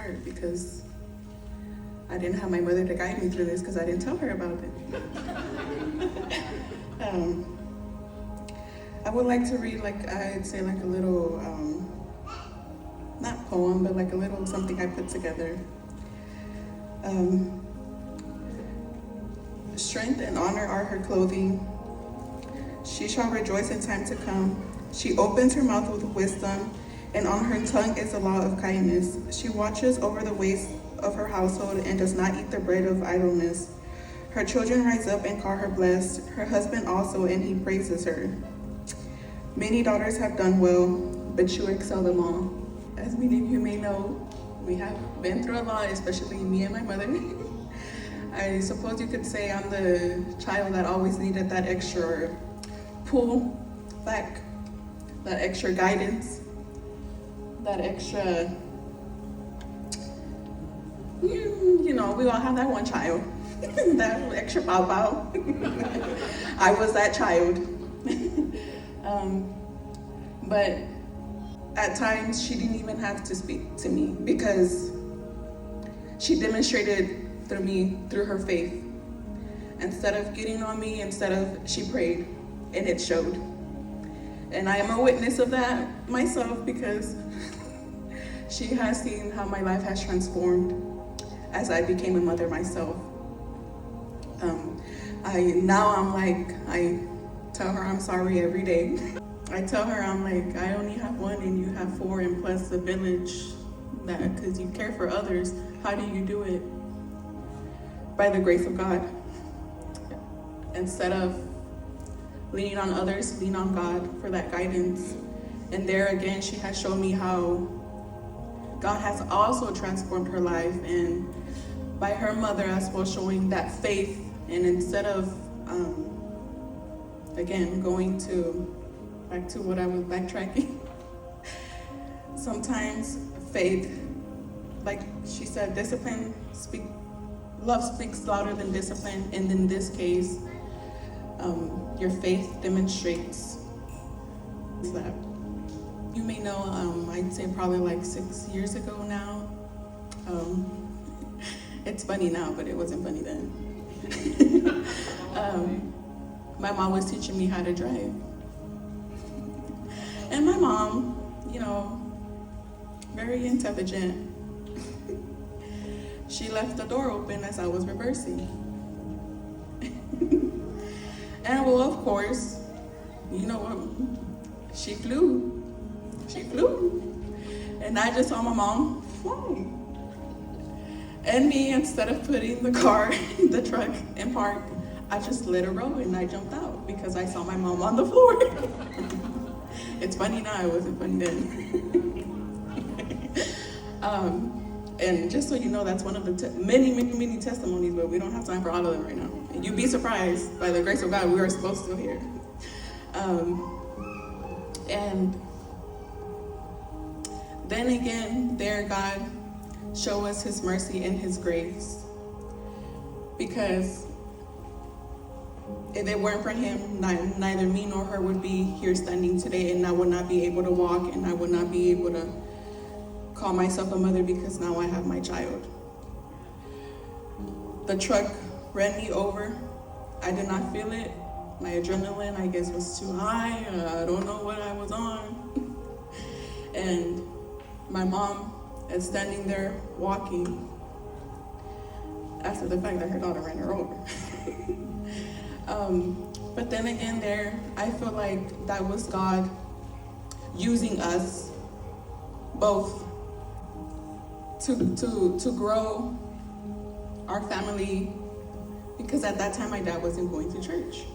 hard because I didn't have my mother to guide me through this because I didn't tell her about it. I would like to read, I'd say a little, not poem, but a little something I put together. Strength and honor are her clothing. She shall rejoice in time to come. She opens her mouth with wisdom, and on her tongue is the law of kindness. She watches over the ways of her household and does not eat the bread of idleness. Her children rise up and call her blessed, her husband also, and he praises her. Many daughters have done well, but you excel them all. As many of you may know, we have been through a lot, especially me and my mother. I suppose you could say I'm the child that always needed that extra pull back, that extra guidance, that extra, you know, we all have that one child, that extra bow bow. I was that child. But at times she didn't even have to speak to me because she demonstrated through her faith. Instead of getting on me, she prayed, and it showed. And I am a witness of that myself because she has seen how my life has transformed as I became a mother myself. I tell her I'm sorry every day. I tell her I only have one and you have four, and plus the village, because you care for others. How do you do it? By the grace of God. Instead of leaning on others, lean on God for that guidance. And there again, she has shown me how God has also transformed her life, and by her mother as well, showing that faith. And instead of, again, going back to what I was backtracking, sometimes faith, like she said, love speaks louder than discipline, and in this case, your faith demonstrates that. You may know, I'd say probably 6 years ago now. It's funny now, but it wasn't funny then. My mom was teaching me how to drive. And my mom, very intelligent, she left the door open as I was reversing. And well, of course, she flew. And I just saw my mom fly. And me, instead of putting the truck in park, I just let her roll and I jumped out because I saw my mom on the floor. It's funny now, it wasn't funny then. And just so you know, that's one of the many testimonies, but we don't have time for all of them right now. And you'd be surprised, by the grace of God, we are both still here. And then again, there God show us his mercy and his grace. Because if it weren't for him, neither me nor her would be here standing today, and I would not be able to walk, and I would not be able to call myself a mother because now I have my child. The truck ran me over. I did not feel it. My adrenaline, I guess, was too high. I don't know what I was on. And my mom is standing there walking after the fact that her daughter ran her over. But then again there, I feel like that was God using us both to grow our family, because at that time my dad wasn't going to church.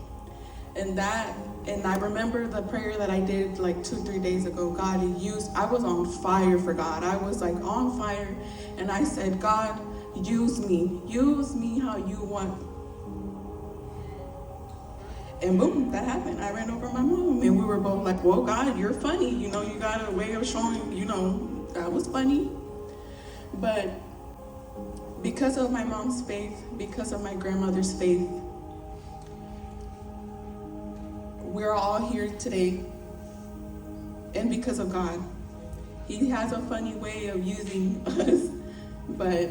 And I remember the prayer that I did 2-3 days ago. I was on fire for God. I was on fire, and I said, God, use me how you want. And boom, that happened. I ran over my mom, and we were both like, well, God, you're funny. You got a way of showing, that was funny. But because of my mom's faith, because of my grandmother's faith, we're all here today. And because of God, he has a funny way of using us but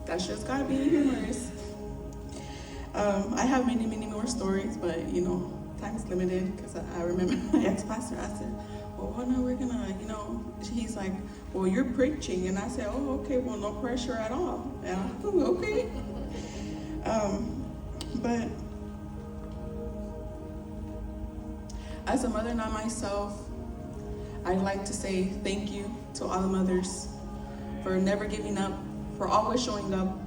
that's just God being humorous. I have many, many more stories, but time is limited because I remember my ex-pastor, I said, well, no, we're gonna, he's like, well, you're preaching. And I said, oh, okay, well, no pressure at all. And I'm okay. But as a mother, not myself, I'd like to say thank you to all the mothers for never giving up, for always showing up,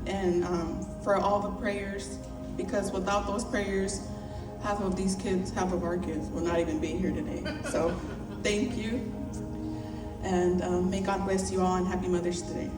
and for all the prayers, because without those prayers, half of our kids will not even be here today. So thank you, and may God bless you all, and happy Mother's Day.